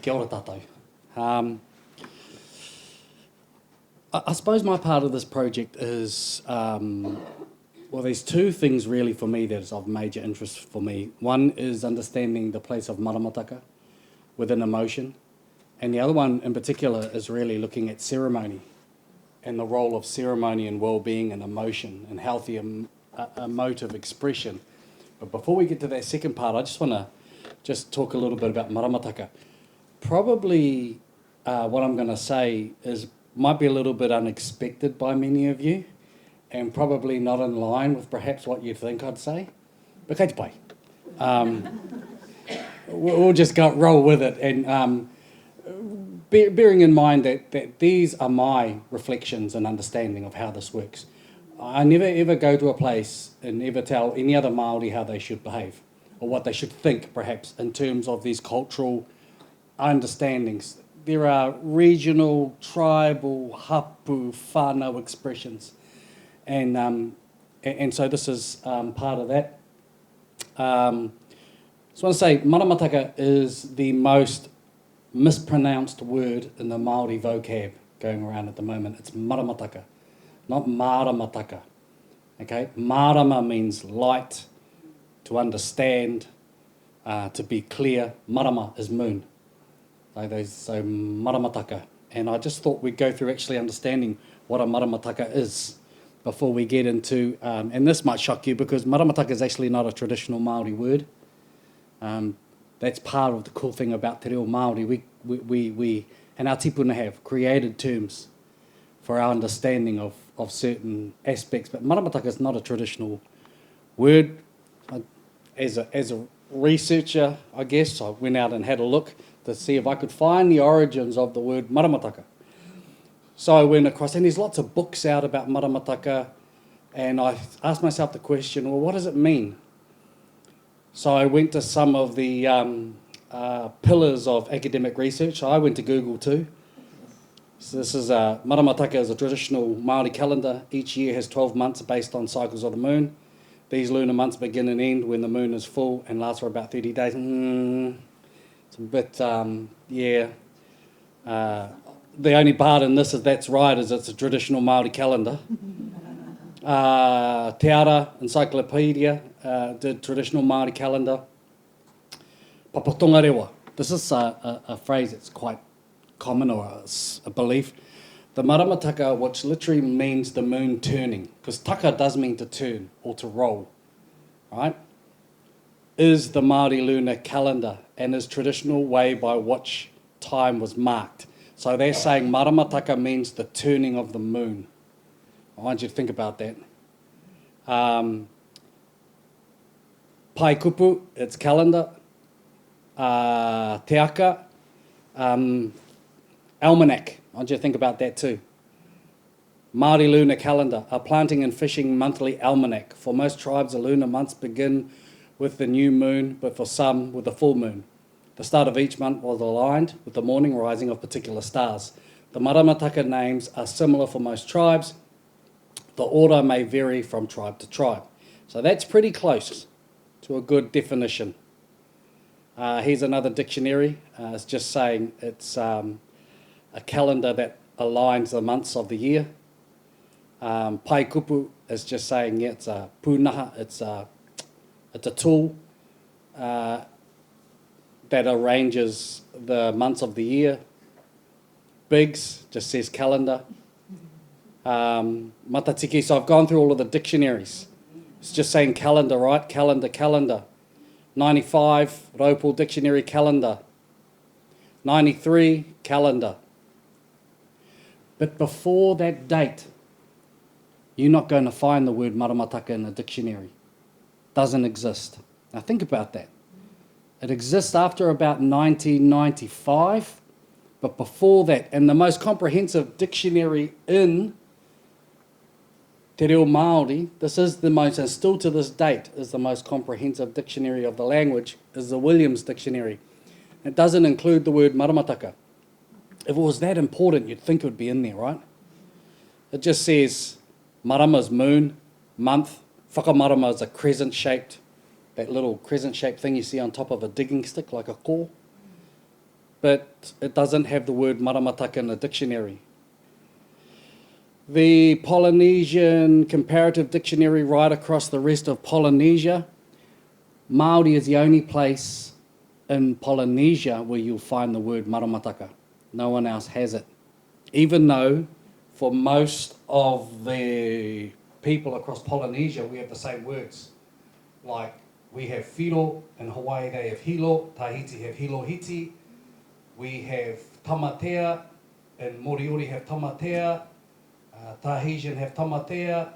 Kia ora tātou. I suppose my part of this project is, well, there's two things really for me that is of major interest for me. One is understanding the place of maramataka within emotion, and the other one in particular is really looking at ceremony and the role of ceremony and well-being and emotion and healthy emotive expression. But before we get to that second part, I just want to talk a little bit about maramataka. Probably what I'm going to say might be a little bit unexpected by many of you, and probably not in line with perhaps what you think I'd say. But kei te pai. We'll just roll with it, and bearing in mind that these are my reflections and understanding of how this works. I never ever go to a place and ever tell any other Māori how they should behave, or what they should think perhaps in terms of these cultural understandings. There are regional, tribal, hapu, whānau expressions, and so this is part of that. I just want to say maramataka is the most mispronounced word in the Māori vocab going around at the moment. It's maramataka, not maramataka. Okay, marama means light, to understand, to be clear. Marama is moon. So maramataka. And I just thought we'd go through actually understanding what a maramataka is before we get into, and this might shock you because maramataka is actually not a traditional Māori word. That's part of the cool thing about te reo Māori. We and our tipuna have created terms for our understanding of certain aspects, but maramataka is not a traditional word. As a researcher, I guess, I went out and had a look to see if I could find the origins of the word maramataka. So I went across, and there's lots of books out about maramataka, and I asked myself the question, well, what does it mean? So I went to some of the pillars of academic research. I went to Google too. So this is maramataka is a traditional Māori calendar. Each year has 12 months based on cycles of the moon. These lunar months begin and end when the moon is full and last for about 30 days. It's a bit, the only part in this is that's right, is it's a traditional Māori calendar. Te Ara Encyclopedia did traditional Māori calendar. Papatonga rewa. This is a phrase that's quite common, or a belief. The maramataka, which literally means the moon turning, because taka does mean to turn or to roll, right, is the Māori lunar calendar and is traditional way by which time was marked. So they're saying maramataka means the turning of the moon. I want you to think about that. Pai kupu, it's calendar. Te aka, almanac. I want you to think about that too. Māori lunar calendar, a planting and fishing monthly almanac. For most tribes, the lunar months begin with the new moon, but for some with the full moon. The start of each month was aligned with the morning rising of particular stars. The maramataka names are similar for most tribes. The order may vary from tribe to tribe. So that's pretty close to a good definition. Here's another dictionary. It's just saying it's a calendar that aligns the months of the year. Pai kupu is just saying, yeah, it's a pūnaha, it's a tool that arranges the months of the year. Bigs just says calendar. Matatiki, so I've gone through all of the dictionaries. It's just saying calendar, right? Calendar. 95, Raupal Dictionary calendar. 93, calendar. But before that date, you're not going to find the word maramataka in a dictionary. Doesn't exist. Now think about that. It exists after about 1995, but before that, and the most comprehensive dictionary in te reo Māori, this is the most, and still to this date, is the most comprehensive dictionary of the language, is the Williams Dictionary. It doesn't include the word maramataka. If it was that important, you'd think it would be in there, right? It just says marama's moon, month. Whakamarama is a crescent-shaped, that little crescent-shaped thing you see on top of a digging stick, like a ko. but it doesn't have the word maramataka in the dictionary. The Polynesian Comparative Dictionary right across the rest of Polynesia, Māori is the only place in Polynesia where you'll find the word maramataka. No one else has it. Even though for most of the people across Polynesia, we have the same words. Like we have whiro, in Hawaii they have hilo, Tahiti have hilo hiti, we have tamatea, and Moriori have tamatea, Tahitian have tamatea.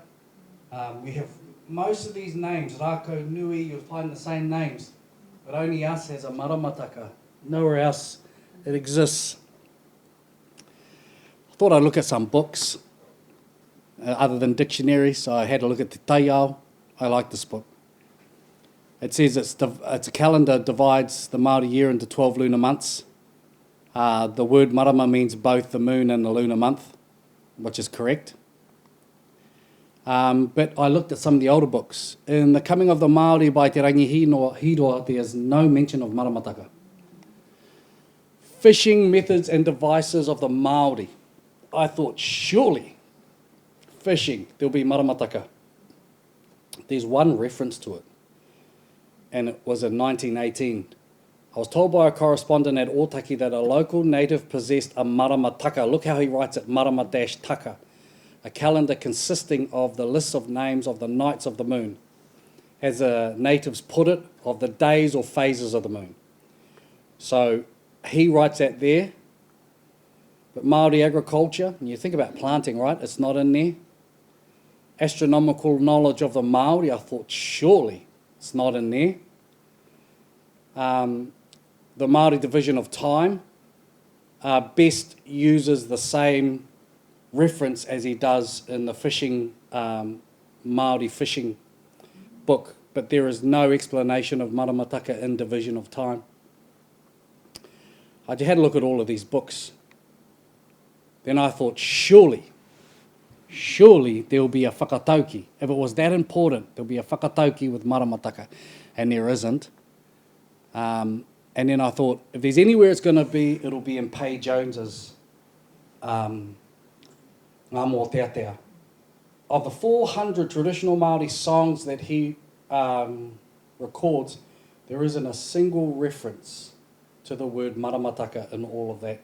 We have most of these names, Rako, Nui, you'll find the same names, but only us has a maramataka. Nowhere else it exists. I thought I'd look at some books other than dictionaries, so I had a look at Te Taiao. I like this book. It says it's a calendar divides the Māori year into 12 lunar months. The word marama means both the moon and the lunar month, which is correct. But I looked at some of the older books. In The Coming of the Māori by Te Rangi Hiroa, there's no mention of maramataka. Fishing methods and devices of the Māori. I thought, surely, fishing, there'll be maramataka. There's one reference to it, and it was in 1918. I was told by a correspondent at Otaki that a local native possessed a maramataka. Look how he writes it, marama-taka. A calendar consisting of the list of names of the nights of the moon, as the natives put it, of the days or phases of the moon. So he writes that there. But Māori agriculture, and you think about planting, right? It's not in there. Astronomical knowledge of the Māori, I thought, surely it's not in there. The Māori division of time best uses the same reference as he does in the fishing, Māori fishing book, but there is no explanation of maramataka in division of time. I had a look at all of these books. Then I thought, surely there'll be a whakatauki. If it was that important, there'll be a whakatauki with maramataka, and there isn't. And then I thought, if there's anywhere it's going to be, it'll be in Pay Jones's Ngā Mō Teatea. Of the 400 traditional Māori songs that he records, there isn't a single reference to the word maramataka in all of that.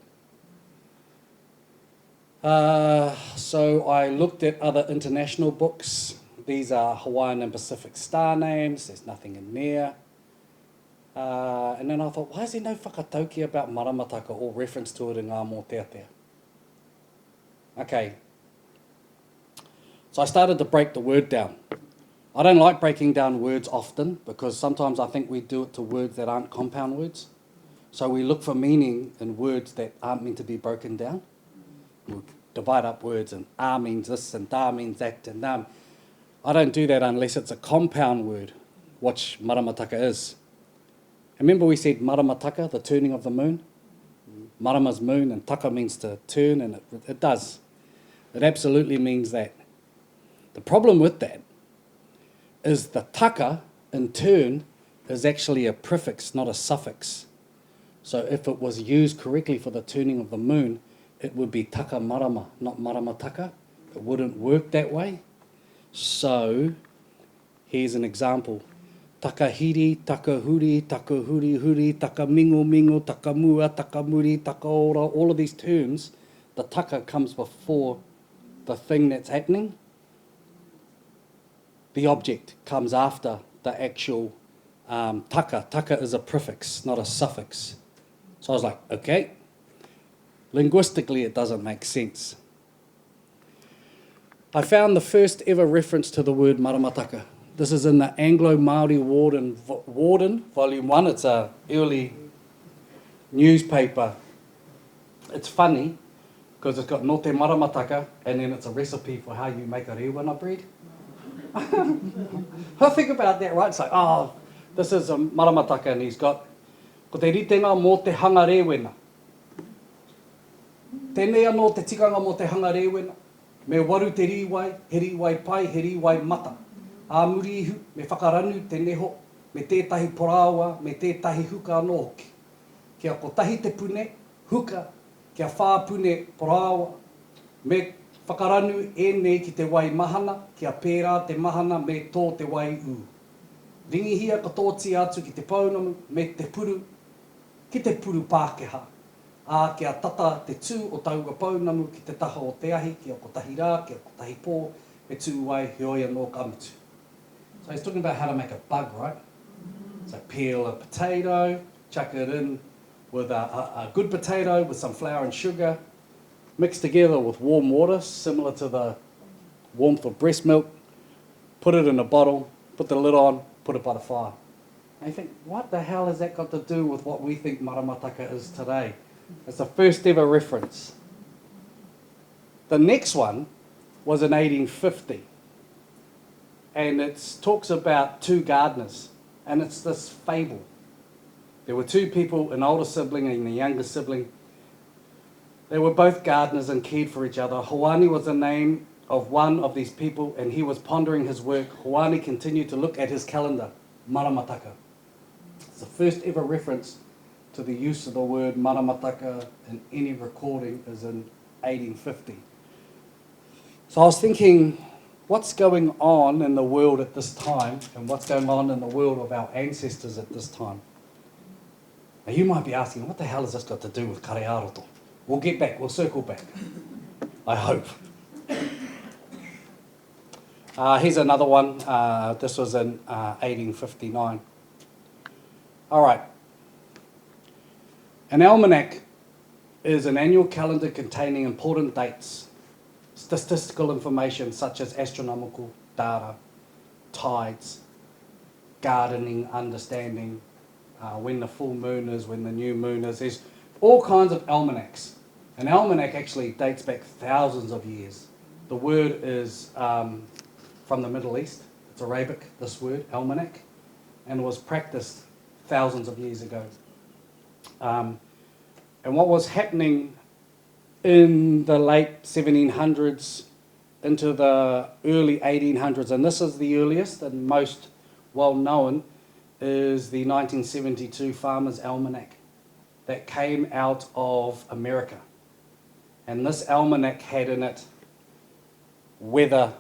So I looked at other international books. These are Hawaiian and Pacific star names. There's nothing in there. And then I thought, why is there no whakatauki about maramataka or reference to it in Ngā Mō Teatea? Okay. So I started to break the word down. I don't like breaking down words often because sometimes I think we do it to words that aren't compound words. So we look for meaning in words that aren't meant to be broken down. We'll divide up words and means this and da means that and I don't do that unless it's a compound word, which maramataka is. Remember we said maramataka, the turning of the moon? Marama's moon and taka means to turn, and it does. It absolutely means that. The problem with that is the taka in turn is actually a prefix, not a suffix. So if it was used correctly for the turning of the moon, it would be taka marama, not maramataka. It wouldn't work that way. So here's an example. Taka hiri, taka huri, taka mingo, taka mua, taka muri, taka ora. All of these terms, the taka comes before the thing that's happening. The object comes after the actual taka. Taka is a prefix, not a suffix. So I was like, okay. Linguistically, it doesn't make sense. I found the first ever reference to the word maramataka. This is in the Anglo-Māori Warden, Volume 1. It's an early newspaper. It's funny because it's got no te maramataka and then it's a recipe for how you make a rewina bread. I think about that, right? It's like, oh, this is a maramataka and he's got ko te ritenga mō te hanga rewina. Tēnei anō te tikanga mō te hanga rewina. Me waru te riwai, he riwai pai, he riwai mata. A muri ihu, me whakaranu te neho, me tētahi porawa, me tētahi huka anō hoki. kia kotahi te pune, huka, kia whāpune porāwa, me whakaranu nei ki te wai mahana, kia pērā te mahana me tō te wai u. Ringihia katōti atu ki te paunamu me te puru, ki te puru Pākehā. Ā kia tata te tū o taua paunamu ki te taha o te ahi, kia kotahi rā, kia kotahi pō, me tū wai heoia no kamutu. So he's talking about how to make a bug, right? So peel a potato, chuck it in with a good potato with some flour and sugar, mix together with warm water, similar to the warmth of breast milk, put it in a bottle, put the lid on, put it by the fire. And you think, what the hell has that got to do with what we think maramataka is today? It's the first ever reference. The next one was in 1850. And it talks about two gardeners. And it's this fable. There were two people, an older sibling and a younger sibling. They were both gardeners and cared for each other. Hoani was the name of one of these people, and he was pondering his work. Hoani continued to look at his calendar, maramataka. It's the first ever reference to the use of the word maramataka in any recording is in 1850. So I was thinking, what's going on in the world at this time, and what's going on in the world of our ancestors at this time? Now you might be asking, what the hell has this got to do with Kare-ā-roto? We'll get back, we'll circle back. I hope. Here's another one. This was in 1859. All right. An almanac is an annual calendar containing important dates, statistical information such as astronomical data, tides, gardening, understanding, when the full moon is, when the new moon is. There's all kinds of almanacs. An almanac actually dates back thousands of years. The word is from the Middle East. It's Arabic, this word, almanac, and was practiced thousands of years ago. And what was happening in the late 1700s into the early 1800s, and this is the earliest and most well known, is the 1972 Farmer's Almanac that came out of America. And this almanac had in it weather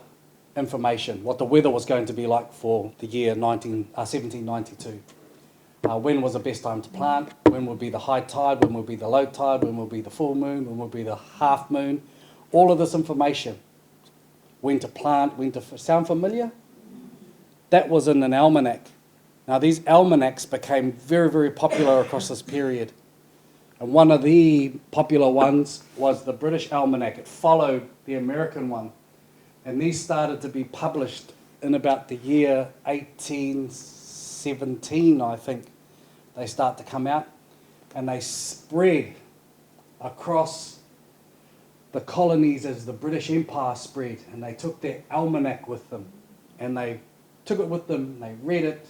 information, what the weather was going to be like for the year 1792. When was the best time to plant, when would be the high tide, when would be the low tide, when would be the full moon, when would be the half moon. All of this information, when to plant, when to... Sound familiar? That was in an almanac. Now these almanacs became very, very popular across this period. And one of the popular ones was the British almanac. It followed the American one. And these started to be published in about the year 1817, I think. They start to come out. And they spread across the colonies as the British Empire spread. And they took their almanac with them. And they took it with them, they read it,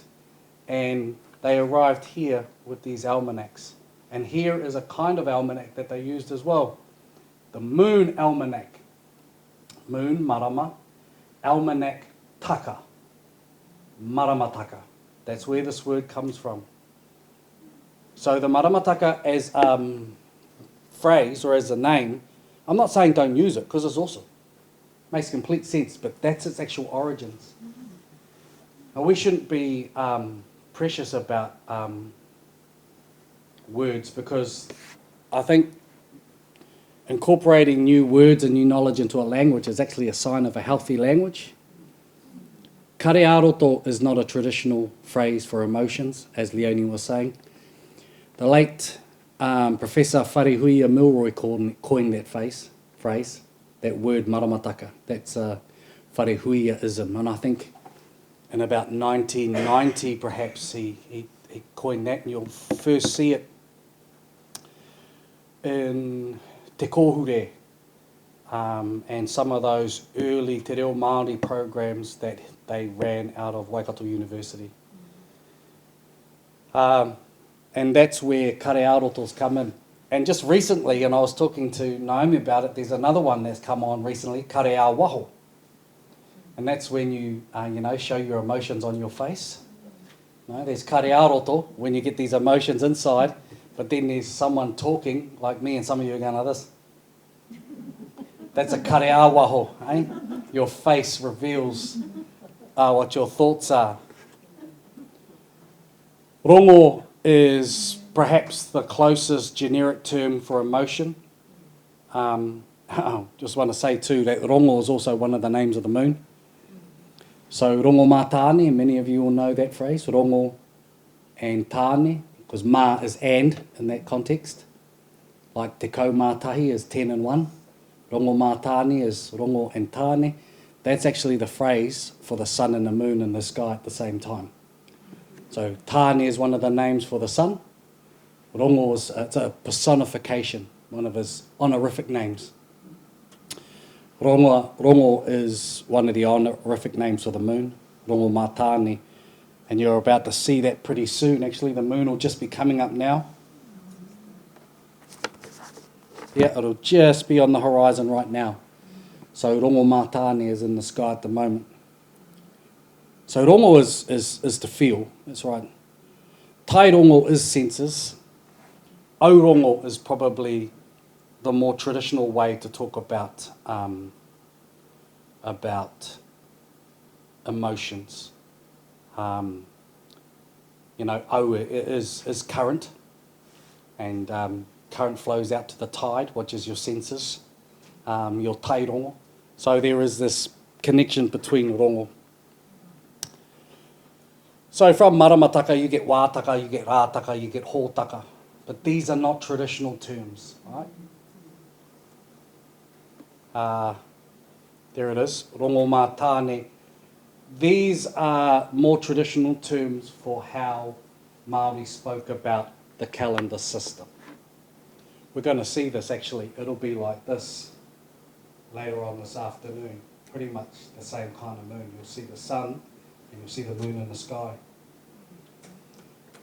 and they arrived here with these almanacs. And here is a kind of almanac that they used as well. The Moon Almanac. Moon, marama. Almanac, taka. Maramataka. That's where this word comes from. So the maramataka as phrase or as a name, I'm not saying don't use it because it's awesome. Makes complete sense, but that's its actual origins. Now we shouldn't be precious about words, because I think incorporating new words and new knowledge into a language is actually a sign of a healthy language. Kare-ā-roto is not a traditional phrase for emotions, as Leonie was saying. The late Professor Wharehuia Milroy coined that phrase, that word maramataka. That's a Wharehuia-ism, and I think in about 1990 perhaps he coined that, and you'll first see it in Te Kōhure and some of those early Te Reo Māori programs that they ran out of Waikato University. And that's where Kare-ā-rotos come in. And just recently, and I was talking to Naomi about it, there's another one that's come on recently, Kare-ā-waho. And that's when you, show your emotions on your face. No, there's Kare-ā-roto, when you get these emotions inside. but then there's someone talking, like me and some of you are going like this. That's a kare-ā-waho, eh? Your face reveals what your thoughts are. Rongo is perhaps the closest generic term for emotion. Just want to say too that rongo is also one of the names of the moon. So rongo mā tāne, many of you will know that phrase, rongo and tāne, because mā is and in that context. Like te kau mātahi is 10 and 1. Rongo mā tāne is rongo and tāne. That's actually the phrase for the sun and the moon in the sky at the same time. So tāne is one of the names for the sun. Rongo is it's a personification, one of his honorific names. Rongo is one of the honorific names for the moon, rongo mā tāne. And you're about to see that pretty soon. Actually, the moon will just be coming up now. Yeah, it'll just be on the horizon right now. So rongo mā tāne is in the sky at the moment. So rongo is to feel, that's right. Tai rongo is senses. Au rongo is probably the more traditional way to talk about emotions. Au is current, and current flows out to the tide, which is your senses, your tai rongo. So there is this connection between rongo. So from maramataka you get wātaka, you get rātaka, you get hōtaka. But these are not traditional terms, right? There it is, rongo mā tāne. These are more traditional terms for how Māori spoke about the calendar system. We're going to see this actually. It'll be like this later on this afternoon. Pretty much the same kind of moon. You'll see the sun and you'll see the moon in the sky.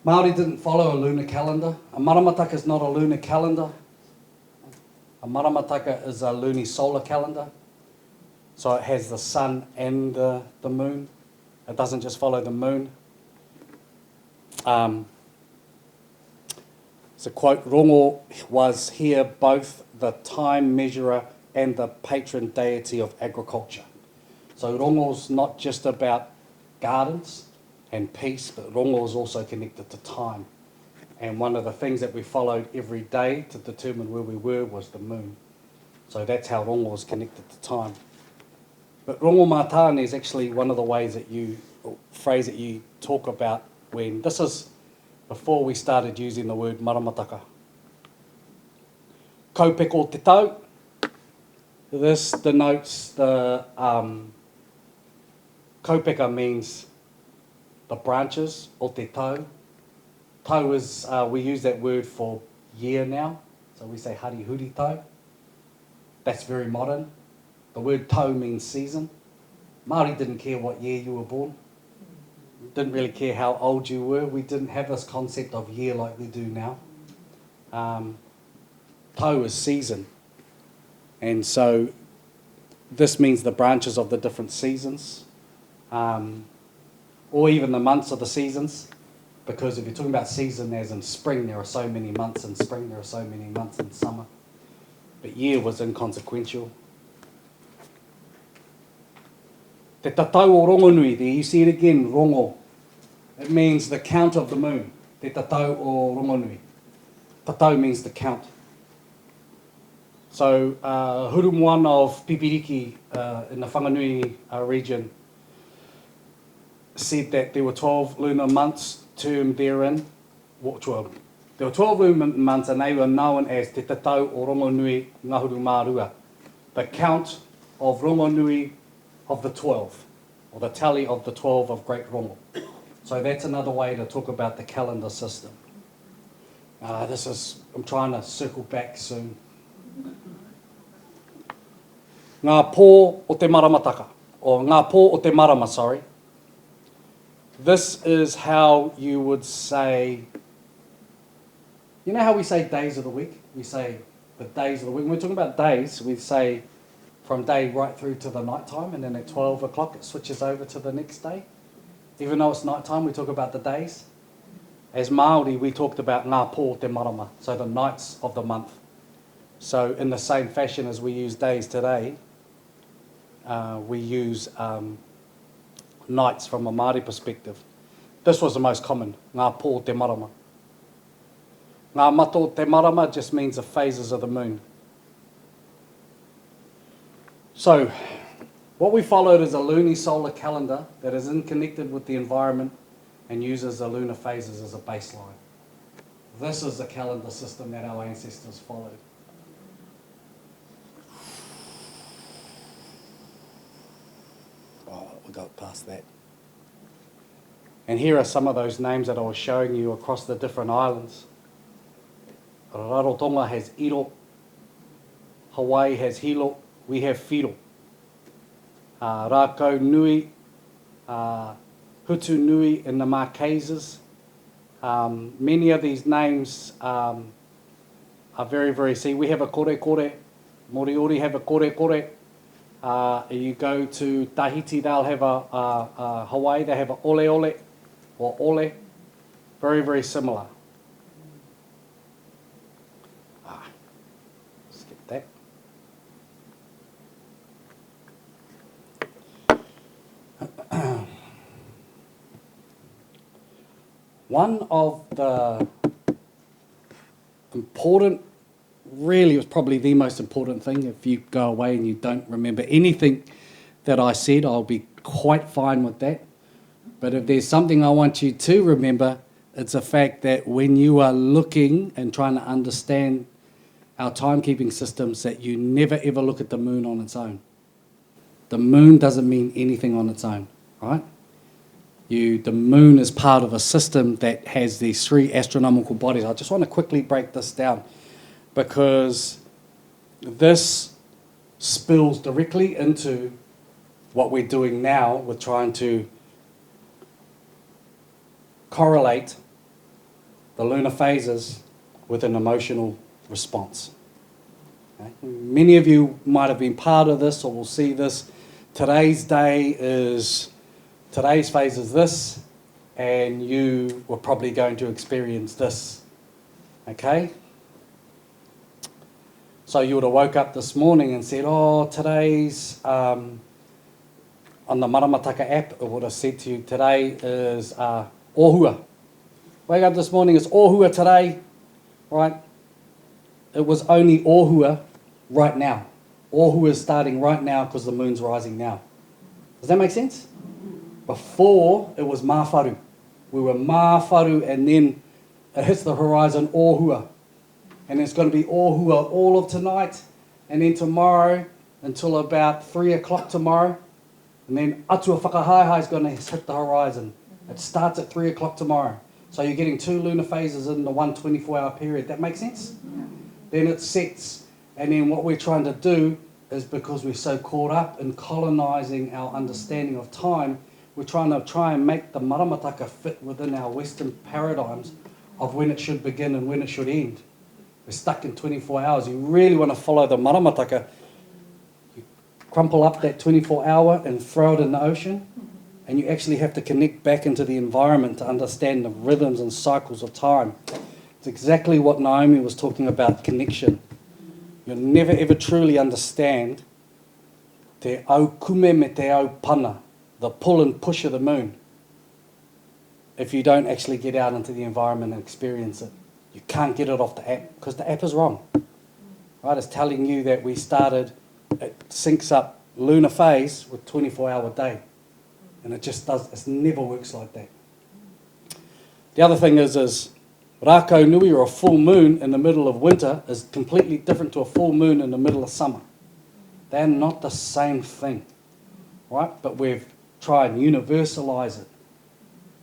Māori didn't follow a lunar calendar. A maramataka is not a lunar calendar. A maramataka is a lunisolar calendar. So it has the sun and the moon. It doesn't just follow the moon. It's a quote, rongo was here both the time measurer and the patron deity of agriculture. So rongo's not just about gardens and peace, but rongo is also connected to time. And one of the things that we followed every day to determine where we were was the moon. So that's how rongo is connected to time. But rongo mā tāne is actually one of the ways that phrase that you talk about when, this is before we started using the word maramataka. Kaupeko te tau. This denotes the, kaupeka means the branches o te tau. Tau is, we use that word for year now. So we say hari huri tau. That's very modern. The word tau means season. Māori didn't care what year you were born. Didn't really care how old you were. We didn't have this concept of year like we do now. Tau is season. And so this means the branches of the different seasons. Or even the months of the seasons. Because if you're talking about season as in spring, there are so many months in spring, there are so many months in summer. But year was inconsequential. Te tatau o rongonui, there you see it again, rongo. It means the count of the moon. Te tatau o rongonui. Tatau means the count. So, Hurumuana of Pipiriki in the Whanganui region said that there were 12 lunar months termed therein. What 12? There were 12 lunar months and they were known as Te tatau o rongonui ngahuru mārua. The count of rongonui of the 12, or the tally of the 12 of Great Rongo. So that's another way to talk about the calendar system. I'm trying to circle back soon. Ngā pō o te maramataka, or ngā pō o te marama, sorry. This is how you would say, you know how we say days of the week? We say the days of the week. When we're talking about days, we say from day right through to the night time, and then at 12 o'clock it switches over to the next day. Even though it's night time, we talk about the days. As Māori, we talked about ngā pō te marama, so the nights of the month. So in the same fashion as we use days today, we use nights from a Māori perspective. This was the most common, ngā pō te marama. Ngā mato te marama just means the phases of the moon. So, what we followed is a lunisolar calendar that is connected with the environment and uses the lunar phases as a baseline. This is the calendar system that our ancestors followed. Oh, we got past that. And here are some of those names that I was showing you across the different islands. Rarotonga has Iro, Hawaii has Hilo, we have Whiro. Rākau Nui, Hutu Nui in the Marquesas. Many of these names are very, very, see, we have a kore kore, Moriori have a kore kore. You go to Tahiti, they'll have a Hawaii, they have a ole ole or ole. Very, very similar. Skip that. One of the important, really it was probably the most important thing, if you go away and you don't remember anything that I said, I'll be quite fine with that. But if there's something I want you to remember, it's the fact that when you are looking and trying to understand our timekeeping systems, that you never ever look at the moon on its own. The moon doesn't mean anything on its own, right? The moon is part of a system that has these 3 astronomical bodies. I just want to quickly break this down because this spills directly into what we're doing now with trying to correlate the lunar phases with an emotional response. Okay? Many of you might have been part of this or will see this. Today's phase is this, and you were probably going to experience this. Okay? So you would have woke up this morning and said, oh, today's, on the Maramataka app, it would have said to you, today is Ohua. Wake up this morning, it's Ohua today, right? It was only Ohua right now. Ohua is starting right now because the moon's rising now. Does that make sense? Before, it was Mawharu. We were Mawharu, and then it hits the horizon, Ohua. And it's going to be Ohua all of tonight, and then tomorrow until about 3 o'clock tomorrow. And then Atua Whakahaiha is going to hit the horizon. It starts at 3 o'clock tomorrow. So you're getting 2 lunar phases in the 1 24-hour period. That makes sense? Yeah. Then it sets. And then what we're trying to do is, because we're so caught up in colonising our understanding of time, we're trying and make the maramataka fit within our Western paradigms of when it should begin and when it should end. We're stuck in 24 hours. You really want to follow the maramataka. You crumple up that 24-hour and throw it in the ocean, and you actually have to connect back into the environment to understand the rhythms and cycles of time. It's exactly what Naomi was talking about, connection. You'll never ever truly understand te au kume me te au pana, the pull and push of the moon, if you don't actually get out into the environment and experience it. You can't get it off the app because the app is wrong. Right? It's telling you that it syncs up lunar phase with 24-hour day. And it just does, it never works like that. The other thing is Rākau Nui, or a full moon in the middle of winter, is completely different to a full moon in the middle of summer. They're not the same thing, right? But we've tried and universalise it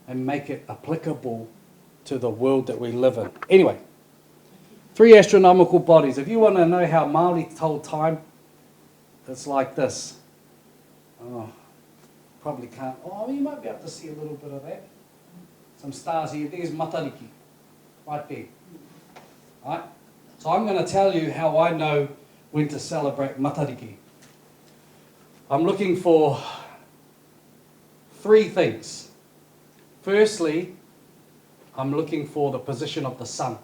and make it applicable to the world that we live in. Anyway, 3 astronomical bodies. If you want to know how Māori told time, it's like this. Oh, probably can't. Oh, you might be able to see a little bit of that. Some stars here. There's Matariki, right there. Right? So I'm going to tell you how I know when to celebrate Matariki. I'm looking for 3 things. Firstly, I'm looking for the position of the sun.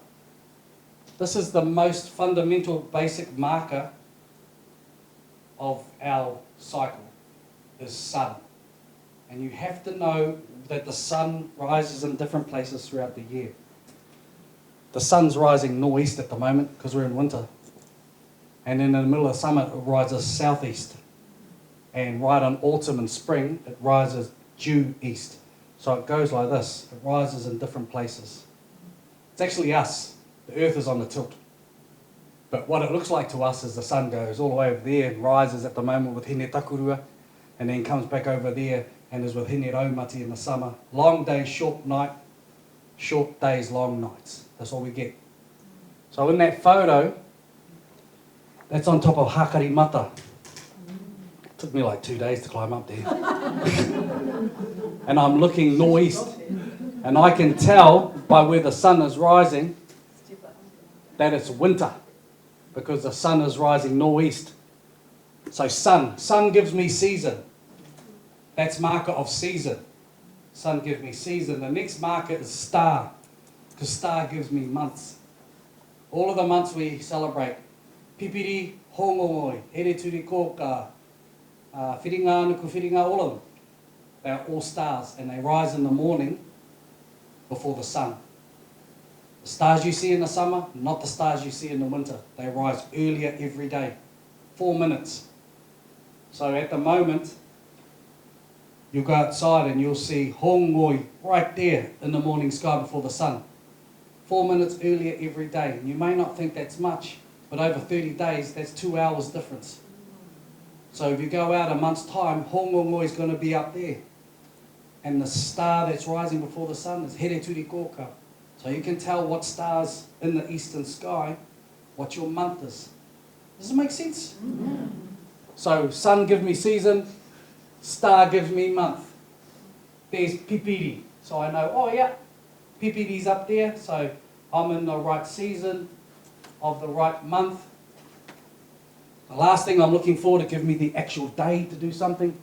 This is the most fundamental basic marker of our cycle, is sun. And you have to know that the sun rises in different places throughout the year. The sun's rising northeast at the moment because we're in winter. And then in the middle of summer, it rises southeast. And right on autumn and spring, it rises due east. So it goes like this. It rises in different places. It's actually us. The earth is on the tilt. But what it looks like to us is the sun goes all the way over there and rises at the moment with Hine Takurua, and then comes back over there and is with Hine Raumati in the summer. Long days, short night. Short days, long nights. That's all we get. So in that photo, that's on top of Hakarimata. It took me like 2 days to climb up there. And I'm looking northeast. And I can tell by where the sun is rising that it's winter, because the sun is rising northeast. So sun gives me season. That's marker of season. Sun gives me season. The next marker is star, because star gives me months. All of the months we celebrate. Pipiri, Hongongoi, Here Turi Koka, Whiringa Nuku Whiringa, all of them. They are all stars, and they rise in the morning before the sun. The stars you see in the summer, not the stars you see in the winter. They rise earlier every day, 4 minutes. So at the moment, you'll go outside and you'll see Hongoi right there in the morning sky before the sun. 4 minutes earlier every day. And you may not think that's much, but over 30 days, that's 2 hours difference. So if you go out a month's time, Hongoi is going to be up there. And the star that's rising before the sun is Here Turi Koka. So you can tell what stars in the eastern sky, what your month is. Does it make sense? Mm-hmm. So sun gives me season, star gives me month. There's Pipiri. So I know, oh yeah, Pipiri's up there. So I'm in the right season of the right month. The last thing I'm looking for to give me the actual day to do something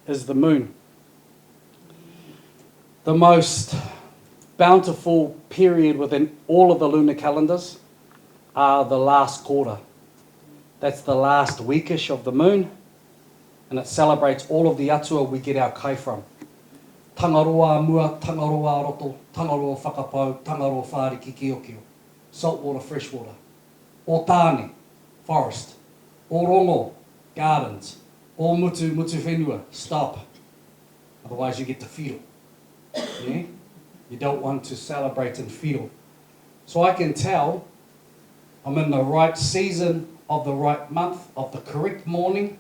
is the moon. The most bountiful period within all of the lunar calendars are the last quarter. That's the last weekish of the moon, and it celebrates all of the atua we get our kai from. Tangaroa mua, Kare-ā-roto, tangaroa whakapau, tangaroa whāri ki kiokio. Salt water, fresh water. O tāne, forest. O rongo, gardens. O mutu, mutu whenua, stop. Otherwise you get to feel. Yeah? You don't want to celebrate and feel. So I can tell I'm in the right season of the right month of the correct morning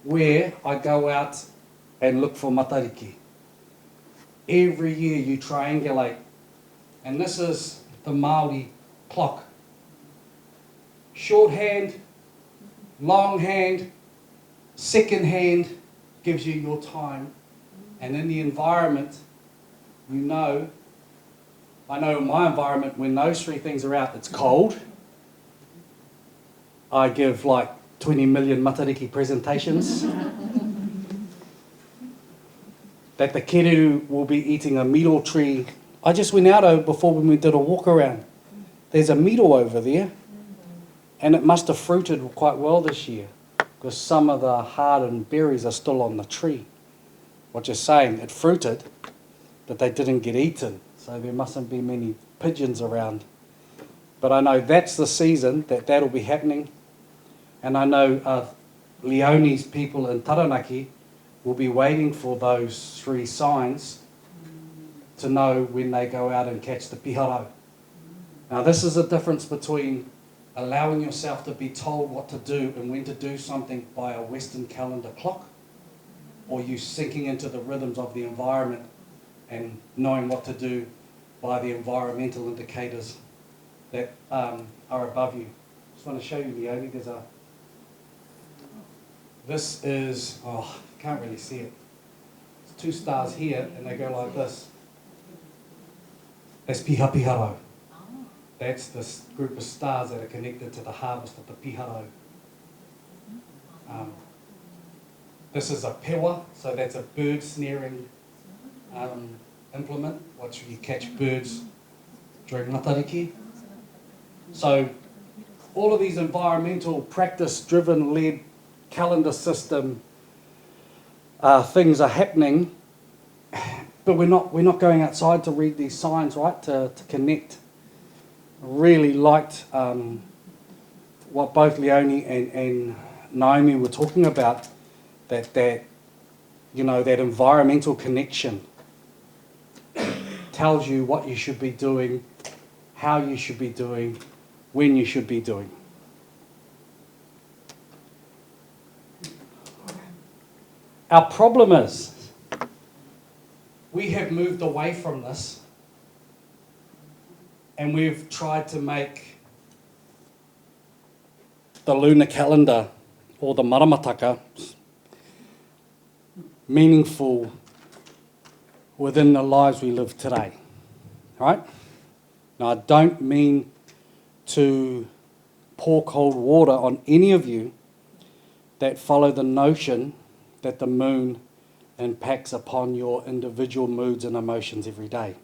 where I go out and look for matariki. Every year you triangulate. And this is the Māori clock. Short hand, long hand, second hand gives you your time. And in the environment, you know, I know in my environment, when those three things are out, it's cold. I give like 20 million matariki presentations. That the kereru will be eating a miro tree. I just went out before when we did a walk around. There's a miro over there, and it must have fruited quite well this year, because some of the hardened berries are still on the tree. What you're saying, it fruited, but they didn't get eaten, so there mustn't be many pigeons around. But I know that's the season that'll be happening, and I know Leone's people in Taranaki will be waiting for those three signs to know when they go out and catch the piharo. Now this is the difference between allowing yourself to be told what to do and when to do something by a Western calendar clock, or you sinking into the rhythms of the environment and knowing what to do by the environmental indicators that are above you. Just want to show you, Leone, this is, can't really see it. It's 2 stars here, and they go like this. That's Piha Piharo. That's this group of stars that are connected to the harvest of the piharo. This is a pewa, so that's a bird snaring implement, which you catch birds during matariki. So all of these environmental practice-driven led calendar system things are happening, but we're not going outside to read these signs, right? To connect. Really liked what both Leonie and Naomi were talking about, that you know, that environmental connection tells you what you should be doing, how you should be doing, when you should be doing. Our problem is we have moved away from this and we've tried to make the lunar calendar or the maramataka meaningful within the lives we live today, right? Now, I don't mean to pour cold water on any of you that follow the notion that the moon impacts upon your individual moods and emotions every day.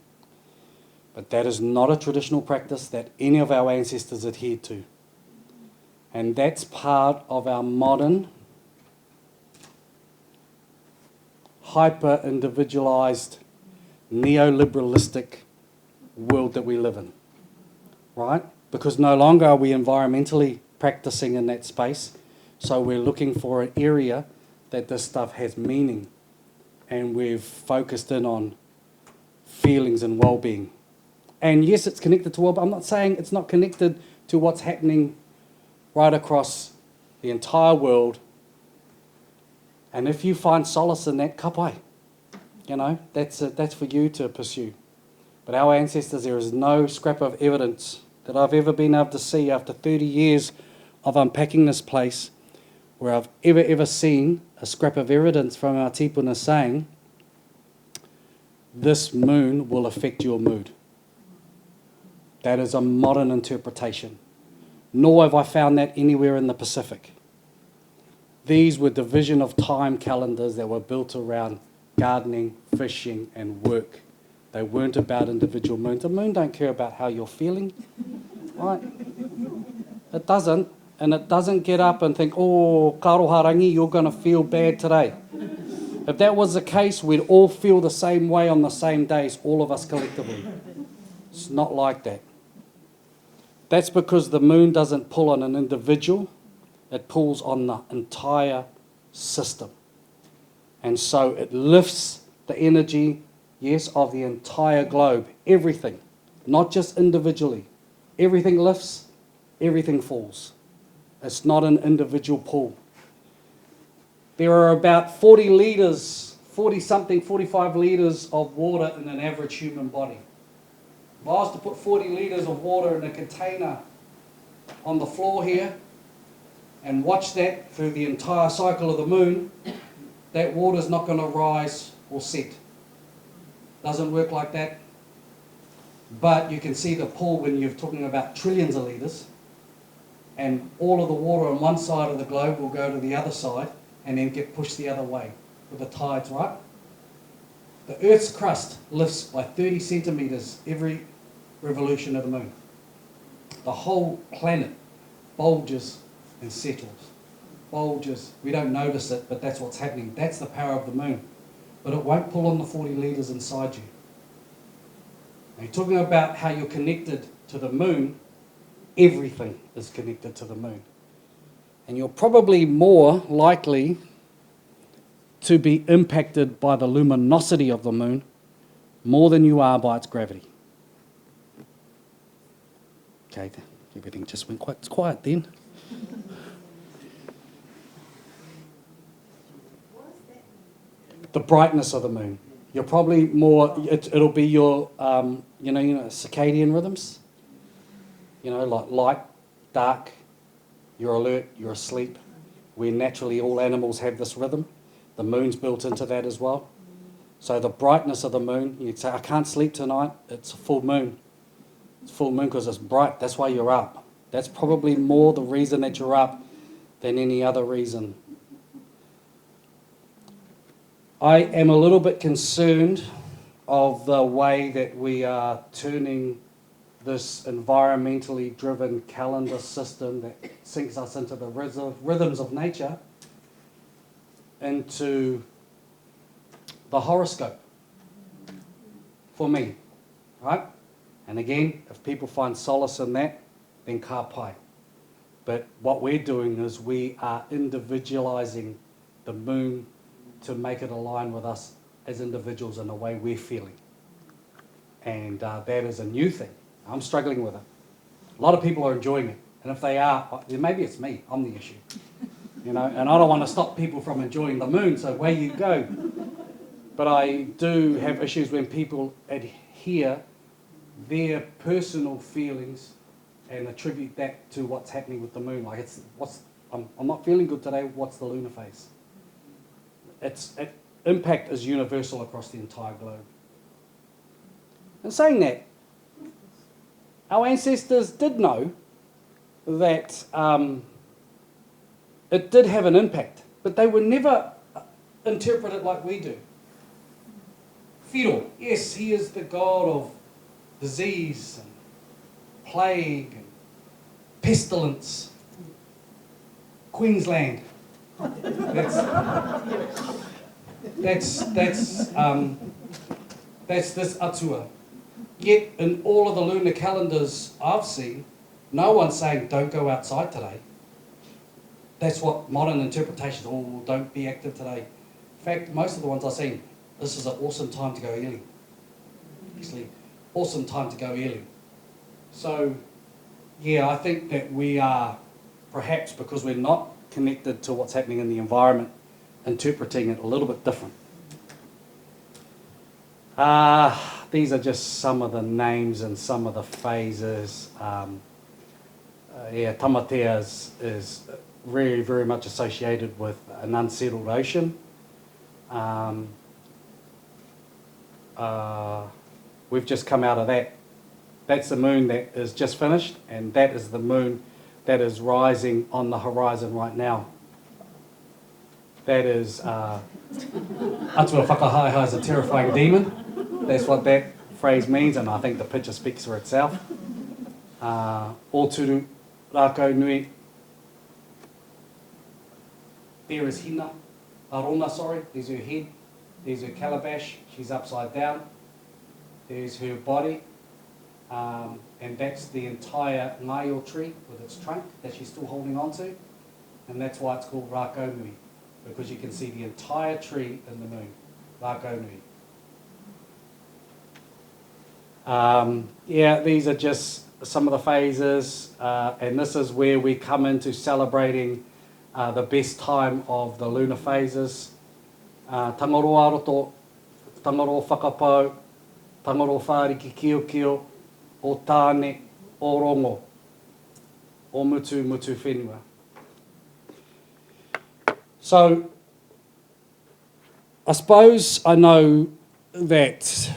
But that is not a traditional practice that any of our ancestors adhered to. And that's part of our modern, hyper-individualized, neoliberalistic world that we live in, right? Because no longer are we environmentally practicing in that space, so we're looking for an area that this stuff has meaning, and we've focused in on feelings and well-being. And yes, it's connected to well, but I'm not saying it's not connected to what's happening right across the entire world. And if you find solace in that, kapai, you know, that's for you to pursue. But our ancestors, there is no scrap of evidence that I've ever been able to see after 30 years of unpacking this place where I've ever seen a scrap of evidence from our tipuna saying, this moon will affect your mood. That is a modern interpretation. Nor have I found that anywhere in the Pacific. These were division of time calendars that were built around gardening, fishing, and work. They weren't about individual moons. The moon don't care about how you're feeling, right? It doesn't. And it doesn't get up and think, oh, Kare-ā-roto, Rangi, you're going to feel bad today. If that was the case, we'd all feel the same way on the same days, all of us collectively. It's not like that. That's because the moon doesn't pull on an individual, it pulls on the entire system. And so it lifts the energy, yes, of the entire globe, everything, not just individually. Everything lifts, everything falls. It's not an individual pool. There are about 40 litres, 40-something, 45 litres of water in an average human body. If I was to put 40 litres of water in a container on the floor here and watch that through the entire cycle of the moon, that water's not going to rise or set. Doesn't work like that. But you can see the pull when you're talking about trillions of litres, and all of the water on one side of the globe will go to the other side and then get pushed the other way with the tides, right? The Earth's crust lifts by 30 centimetres every revolution of the moon. The whole planet bulges and settles. Bulges. We don't notice it, but that's what's happening. That's the power of the moon. But it won't pull on the 40 litres inside you. Now, you're talking about how you're connected to the moon. Everything is connected to the moon. And you're probably more likely to be impacted by the luminosity of the moon more than you are by its gravity. Okay, everything just went quite quiet then. The brightness of the moon. You're probably more, it'll be your, circadian rhythms. You know, like light, dark, you're alert, you're asleep. Where naturally all animals have this rhythm. The moon's built into that as well. So the brightness of the moon, you'd say, I can't sleep tonight, it's a full moon. It's full moon because it's bright, that's why you're up. That's probably more the reason that you're up than any other reason. I am a little bit concerned of the way that we are turning this environmentally driven calendar system that sinks us into the rhythms of nature into the horoscope for me, right? And again, if people find solace in that, then ka pai. But what we're doing is we are individualizing the moon to make it align with us as individuals in the way we're feeling. And that is a new thing. I'm struggling with it. A lot of people are enjoying it. And if they are, then maybe it's me. I'm the issue. You know, and I don't want to stop people from enjoying the moon, so away you go. But I do have issues when people adhere their personal feelings and attribute that to what's happening with the moon. Like I'm not feeling good today, what's the lunar phase? Its impact is universal across the entire globe. And saying that, our ancestors did know that it did have an impact, but they would never interpret it like we do. Whiro, yes, he is the god of disease and plague and pestilence. Queensland. That's this atua. Yet in all of the lunar calendars I've seen, no one's saying don't go outside today. That's what modern interpretations, oh, don't be active today. In fact, most of the ones I've seen, this is an awesome time to go early. Actually, awesome time to go early. So, yeah, I think that we are, perhaps because we're not connected to what's happening in the environment, interpreting it a little bit different. These are just some of the names and some of the phases. Tamatea is very, very much associated with an unsettled ocean. We've just come out of that. That's the moon that is just finished, and that is the moon that is rising on the horizon right now. That is, Atua Whakahaiha is a terrifying demon. That's what that phrase means, and I think the picture speaks for itself. Oturu Rako Nui. There is Hina. Arona, sorry. There's her head. There's her calabash. She's upside down. There's her body. And that's the entire ngaio tree with its trunk that she's still holding on to. And that's why it's called Rako Nui, because you can see the entire tree in the moon. Rako Nui. These are just some of the phases, and this is where we come into celebrating the best time of the lunar phases. Kare-ā-roto, tangaro whakapau, tangaro whāriki kio, o tāne, o rongo, o mutu whenua. So, I suppose I know that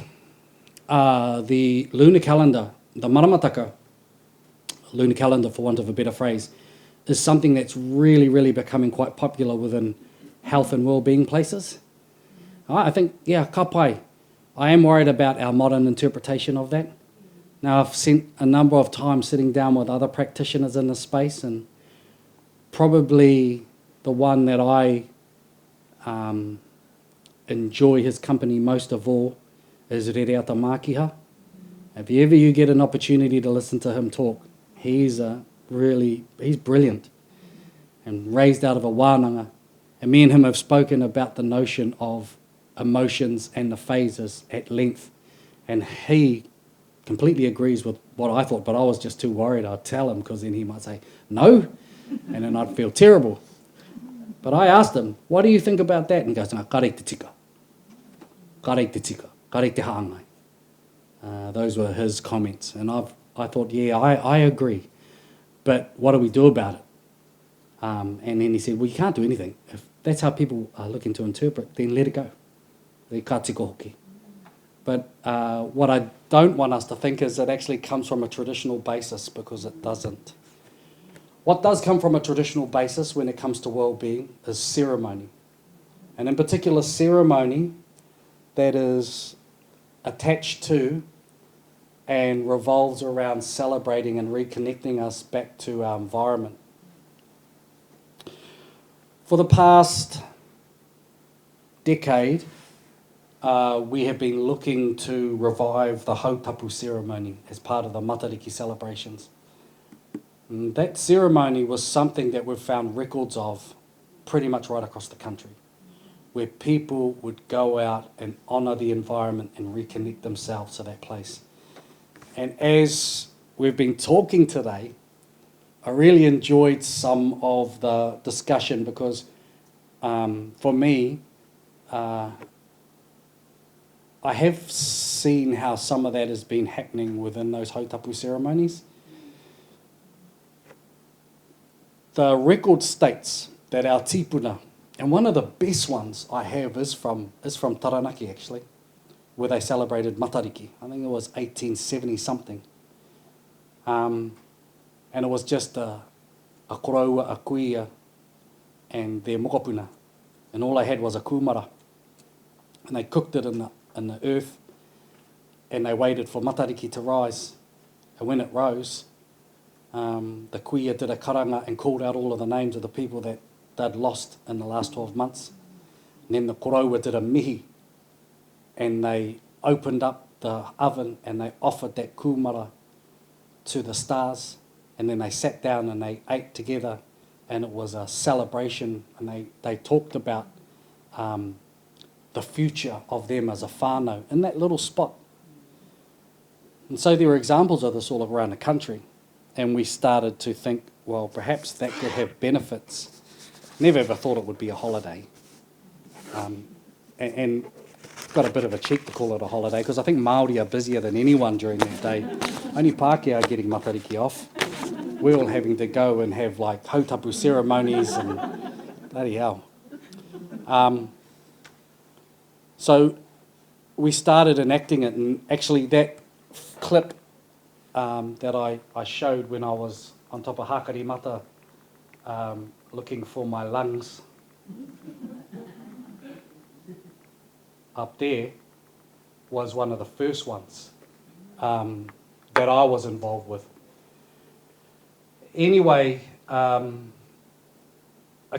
the lunar calendar, the maramataka lunar calendar, for want of a better phrase, is something that's really, really becoming quite popular within health and well-being places. I think, ka pai. I am worried about our modern interpretation of that. Now, I've spent a number of times sitting down with other practitioners in this space, and probably the one that I enjoy his company most of all is Rereata Mākiha. If ever you get an opportunity to listen to him talk, he's brilliant and raised out of a wānanga. And me and him have spoken about the notion of emotions and the phases at length. And he completely agrees with what I thought, but I was just too worried. I'd tell him, because then he might say, no, and then I'd feel terrible. But I asked him, what do you think about that? And he goes, kare te tika, kare te tika, kare te hāngai. Those were his comments. And I thought, I agree. But what do we do about it? And then he said, well, you can't do anything. If that's how people are looking to interpret, then let it go. They ka tiko hoki. But what I don't want us to think is it actually comes from a traditional basis, because it doesn't. What does come from a traditional basis when it comes to well-being is ceremony. And in particular, ceremony that is attached to and revolves around celebrating and reconnecting us back to our environment. For the past decade, we have been looking to revive the hautapu ceremony as part of the Matariki celebrations. And that ceremony was something that we've found records of pretty much right across the country, where people would go out and honour the environment and reconnect themselves to that place. And as we've been talking today, I really enjoyed some of the discussion because for me, I have seen how some of that has been happening within those hautapu ceremonies. The record states that our tipuna, and one of the best ones I have is from Taranaki actually, where they celebrated Matariki. I think it was 1870 something. And it was just a koroua, a kuia, and their mokopuna. And all they had was a kumara. And they cooked it in the earth, and they waited for Matariki to rise. And when it rose, the kuia did a karanga and called out all of the names of the people that they'd lost in the last 12 months. And then the koroua did a mihi, and they opened up the oven and they offered that kumara to the stars, and then they sat down and they ate together, and it was a celebration, and they talked about the future of them as a whānau in that little spot. And so there were examples of this all around the country, and we started to think, well, perhaps that could have benefits. Never ever thought it would be a holiday. And got a bit of a cheek to call it a holiday because I think Māori are busier than anyone during that day. Only Pākehā are getting Matariki off. We're all having to go and have like hautapu ceremonies and bloody hell. So we started enacting it, and actually that clip that I showed when I was on top of Hakarimata looking for my lungs up there was one of the first ones that I was involved with. Anyway, a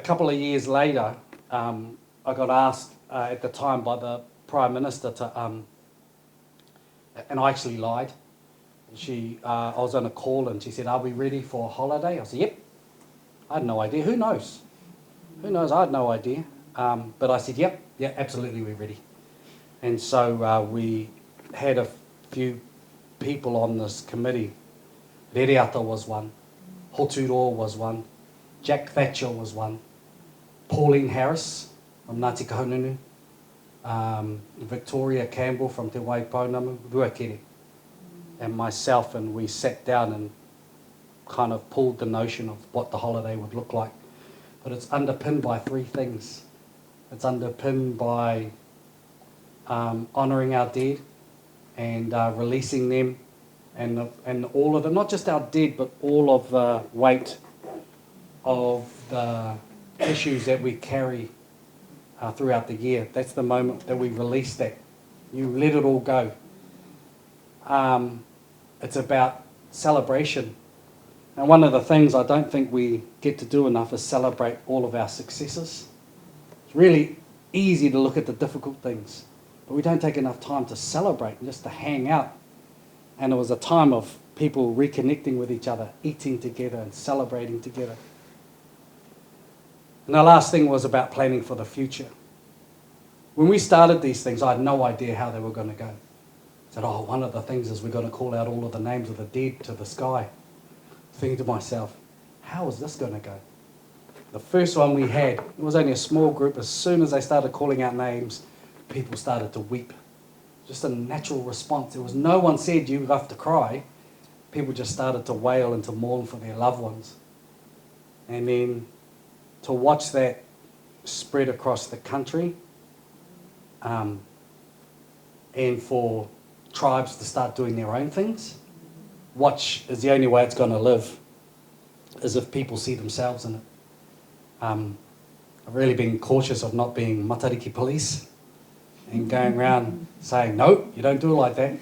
couple of years later, I got asked at the time by the Prime Minister to, and I actually lied. I was on a call and she said, "Are we ready for a holiday?" I said, "Yep." I had no idea. Who knows? Who knows? I had no idea. But I said, "Yep, yeah, absolutely, we're ready." And so we had a few people on this committee. Kare-ā-roto was one. Hoturo was one. Jack Thatcher was one. Pauline Harris from Ngāti Kahungunu. Victoria Campbell from Te Waipounamu, Ruakere. And myself, and we sat down and kind of pulled the notion of what the holiday would look like. But it's underpinned by three things. It's underpinned by honouring our dead and releasing them and all of the, not just our dead, but all of the weight of the issues that we carry throughout the year. That's the moment that we release that. You let it all go. It's about celebration. And one of the things I don't think we get to do enough is celebrate all of our successes. It's really easy to look at the difficult things, but we don't take enough time to celebrate and just to hang out. And it was a time of people reconnecting with each other, eating together and celebrating together. And the last thing was about planning for the future. When we started these things, I had no idea how they were going to go. I said, oh, one of the things is we're going to call out all of the names of the dead to the sky. Thinking to myself, how is this going to go? The first one we had, it was only a small group. As soon as they started calling out names, people started to weep. Just a natural response. There was no one said you have to cry. People just started to wail and to mourn for their loved ones. And then to watch that spread across the country, and for tribes to start doing their own things, watch is the only way it's going to live, is if people see themselves in it. I've really been cautious of not being Matariki police and going around saying, no, you don't do it like that.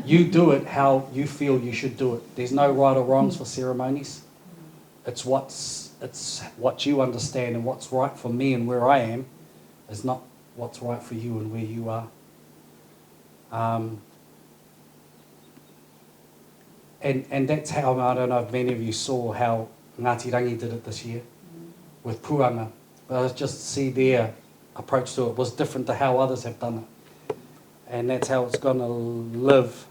You do it how you feel you should do it. There's no right or wrongs for ceremonies. It's what you understand, and what's right for me and where I am is not what's right for you and where you are. And that's how, I don't know if many of you saw how Ngāti Rangi did it this year with puanga. But I just see their approach to it was different to how others have done it. And that's how it's going to live.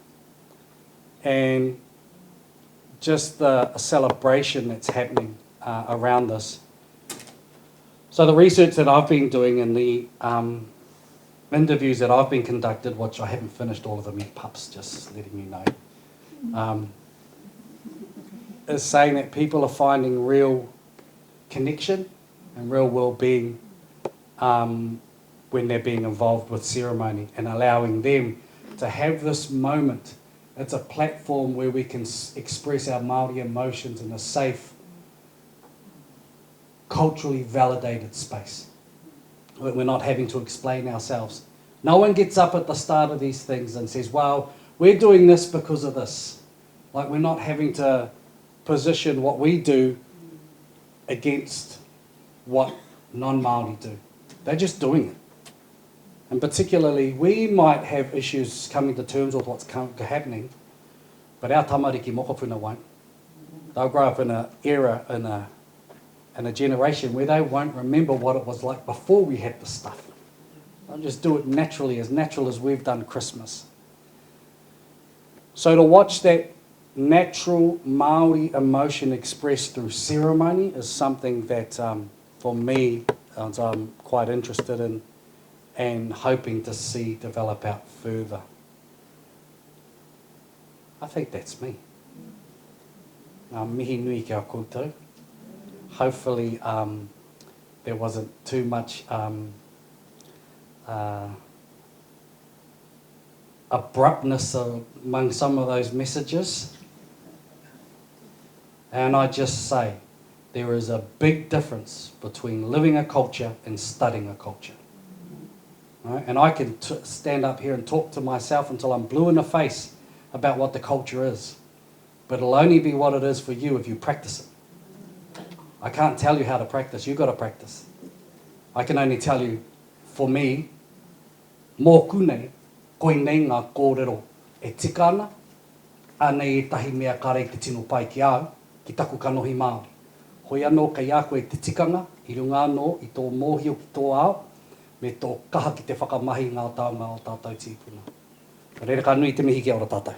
And just the celebration that's happening around this. So the research that I've been doing and the interviews that I've been conducted, which I haven't finished all of them yet, pups, just letting you know, is saying that people are finding real connection and real well-being when they're being involved with ceremony and allowing them to have this moment. It's a platform where we can express our Māori emotions in a safe, culturally validated space. We're not having to explain ourselves. No one gets up at the start of these things and says, well, we're doing this because of this. Like, we're not having to position what we do against what non-Māori do. They're just doing it. And particularly, we might have issues coming to terms with what's happening, but our tamariki mokopuna won't. They'll grow up in an era, in a generation where they won't remember what it was like before we had this stuff. They'll just do it naturally as we've done Christmas. So to watch that natural Māori emotion expressed through ceremony is something that, for me, I'm quite interested in and hoping to see develop out further. I think that's me. Mihi nui kia koutou. Hopefully there wasn't too much abruptness among some of those messages. And I just say, there is a big difference between living a culture and studying a culture. Right? And I can stand up here and talk to myself until I'm blue in the face about what the culture is. But it'll only be what it is for you if you practice it. I can't tell you how to practice, you've got to practice. I can only tell you, for me, mōku nei, koe nei ngā kōrero e tika ana, anei e tahi mea kare te tino pai ki au, ki taku kanohi Māori. Hoi anō kei a koe te tikanga, i runga anō i tō mōhio ki tō ao, me tō kaha ki te whakamahi ngā taonga o tātou tīpuna. Reira ka nui te mihi kia ora tātou.